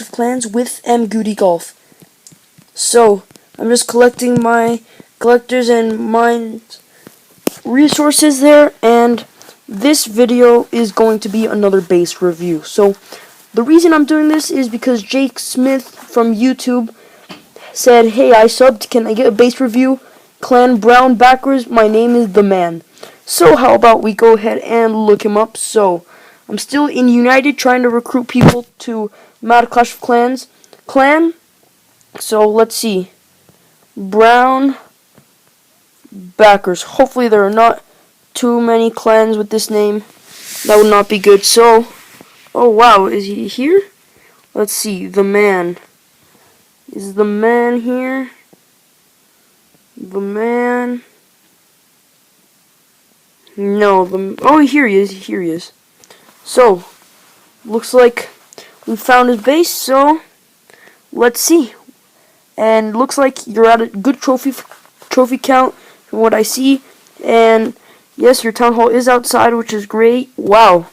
MadClashofClans with mgutigolf. So, I'm just collecting my collectors and mines resources there, and this video is going to be another base review. So, the reason I'm doing this is because Jake Smith from YouTube said, "Hey, I subbed, can I get a base review? Clan Brown backwards, my name is the man." So how about we go ahead and look him up. So I'm still in United trying to recruit people to MadClashofClans clan. So let's see. Brown backers. Hopefully there are not too many clans with this name. That would not be good. So, oh wow, is he here? Let's see. The man. Is the man here? The man. No, oh, here he is. Here he is. So, looks like we found his base. So, let's see. And looks like you're at a good trophy count from what I see. And yes, your town hall is outside, which is great. Wow.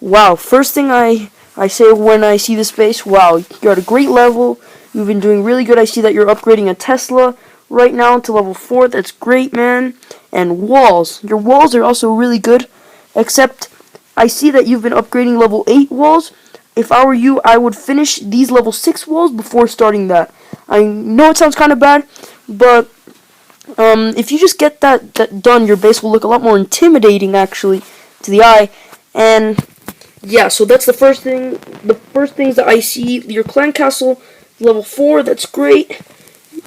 Wow. First thing I say when I see this base, wow, you're at a great level. You've been doing really good. I see that you're upgrading a Tesla right now to level 4. That's great, man. And walls. Your walls are also really good. Except, I see that you've been upgrading level 8 walls. If I were you, I would finish these level 6 walls before starting that. I know it sounds kind of bad, but if you just get that done, your base will look a lot more intimidating, actually, to the eye. And yeah, so that's the first thing. The first things that I see. Your clan castle, level 4. That's great.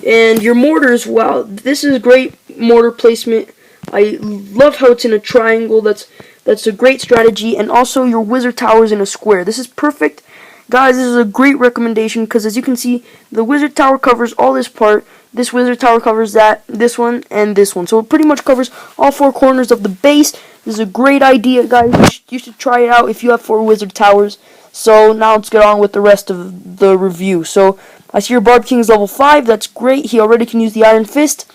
And your mortars, wow, this is great mortar placement. I love how it's in a triangle. That's a great strategy. And also your wizard towers in a square. This is perfect. Guys, this is a great recommendation because as you can see, the wizard tower covers all this part. This wizard tower covers that, this one, and this one. So it pretty much covers all 4 corners of the base. This is a great idea, guys. You should try it out if you have 4 wizard towers. So now let's get on with the rest of the review. So I see your Barb King is level 5. That's great. He already can use the Iron Fist.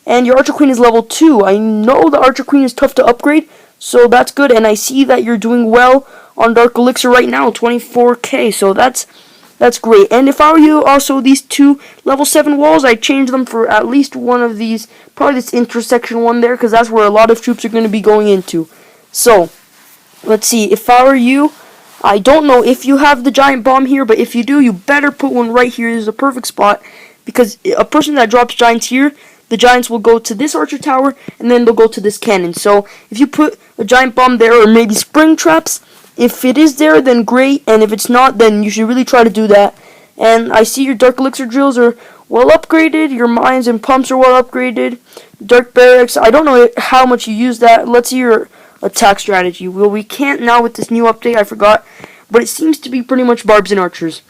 And your Archer Queen is level 2. I know the Archer Queen is tough to upgrade, so that's good. And I see that you're doing well on Dark Elixir right now, 24k. So that's great. And if I were you, also these 2 level 7 walls, I'd change them for at least one of these. Probably this intersection one there, because that's where a lot of troops are going to be going into. So, let's see. If I were you, I don't know if you have the giant bomb here, but if you do, you better put one right here. This is a perfect spot, because a person that drops giants here, the giants will go to this archer tower, and then they'll go to this cannon. So, if you put a giant bomb there, or maybe spring traps, if it is there, then great, and if it's not, then you should really try to do that. And I see your Dark Elixir drills are well upgraded, your mines and pumps are well upgraded, Dark Barracks, I don't know how much you use that. Let's see your attack strategy. Well, we can't now with this new update, I forgot, but it seems to be pretty much barbs and archers.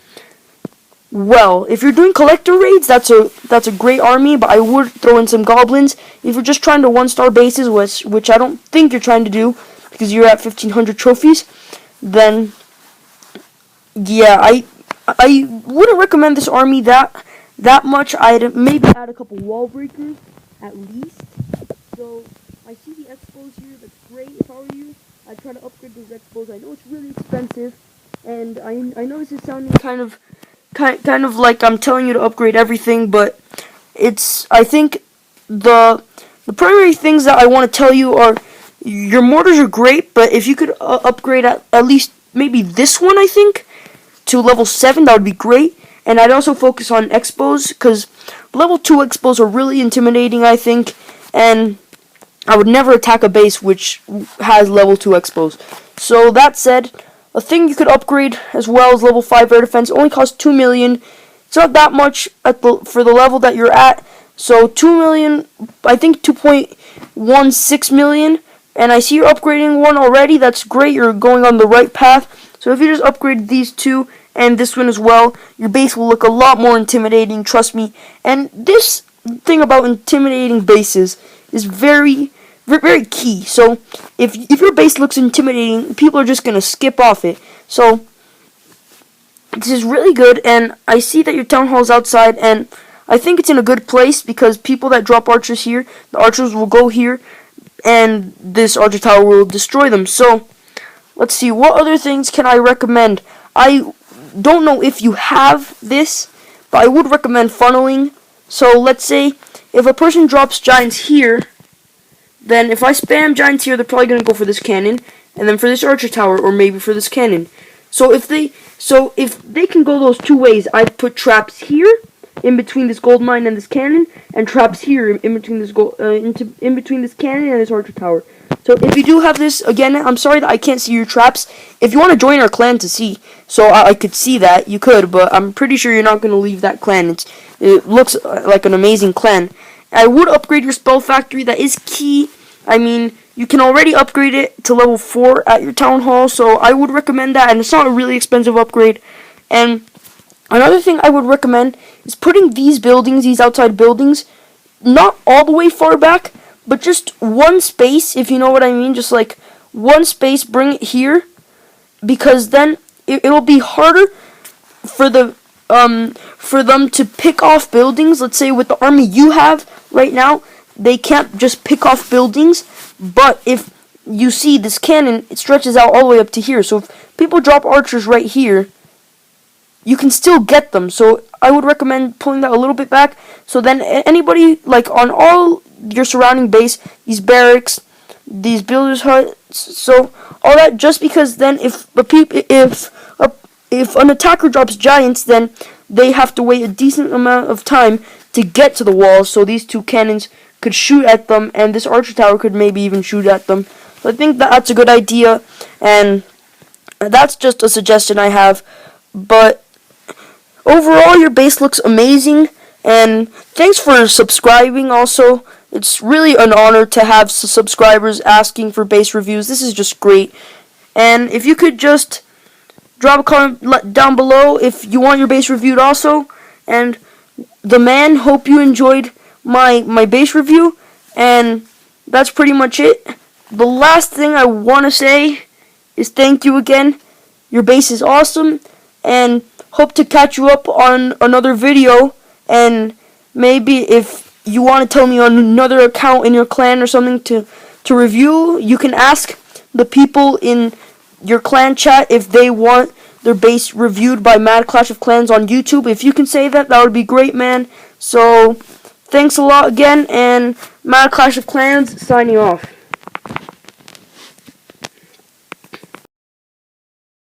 Well, if you're doing collector raids, that's a great army, but I would throw in some goblins. If you're just trying to 1-star bases, which I don't think you're trying to do, because you're at 1,500 trophies, then yeah, I wouldn't recommend this army that much. I'd maybe add a couple wall breakers at least. So I see the expos here. That's great. If I were you, I'd try to upgrade those expos. I know it's really expensive, and I know this is sounding kind of like I'm telling you to upgrade everything, but I think the primary things that I want to tell you are your mortars are great, but if you could upgrade at least maybe this one, I think, to level 7, that would be great. And I'd also focus on expos, because level 2 expos are really intimidating, I think, and I would never attack a base which has level 2 expos. So that said, a thing you could upgrade as well is level 5 air defense. It only costs 2 million. It's not that much for the level that you're at. So 2 million, I think 2.16 million. And I see you're upgrading one already. That's great. You're going on the right path. So if you just upgrade these 2 and this one as well, your base will look a lot more intimidating, trust me. And this thing about intimidating bases is very, very key. So if your base looks intimidating, people are just going to skip off it. So this is really good, and I see that your town hall is outside, and I think it's in a good place because people that drop archers here, the archers will go here, and this archer tower will destroy them. So let's see, what other things can I recommend? don't know if you have this, but I would recommend funneling. So let's say if a person drops giants here, then if I spam giants here, they're probably going to go for this cannon, and then for this archer tower, or maybe for this cannon. So if they can go those two ways, I'd put traps here in between this gold mine and this cannon, and traps here in between this in between this cannon and this archer tower. So if you do have this, again, I'm sorry that I can't see your traps. If you want to join our clan to see, so I could see that, you could, but I'm pretty sure you're not going to leave that clan. It looks like an amazing clan. I would upgrade your spell factory. That is key. I mean, you can already upgrade it to level 4 at your town hall, so I would recommend that, and it's not a really expensive upgrade. And another thing I would recommend is putting these buildings, these outside buildings, not all the way far back, but just one space, if you know what I mean, just like one space, bring it here, because then it will be harder for them to pick off buildings. Let's say with the army you have right now, they can't just pick off buildings, but if you see this cannon, it stretches out all the way up to here, so if people drop archers right here, you can still get them. So I would recommend pulling that a little bit back, so then anybody, like on all your surrounding base, these barracks, these builders' huts, so all that, just because then if an attacker drops giants, then they have to wait a decent amount of time to get to the walls, so these two cannons could shoot at them, and this archer tower could maybe even shoot at them. So I think that's a good idea, and that's just a suggestion I have. But overall, your base looks amazing, and thanks for subscribing also. It's really an honor to have subscribers asking for base reviews. This is just great. And if you could just drop a comment down below if you want your base reviewed also. And the man, hope you enjoyed my base review, and that's pretty much it. The last thing I want to say is thank you again. Your base is awesome, and hope to catch you up on another video. And maybe if you want to tell me on another account in your clan or something to review, you can ask the people in your clan chat if they want their base reviewed by MadClashofClans on YouTube. If you can say that, that would be great, man. So thanks a lot again, and MadClashofClans signing off.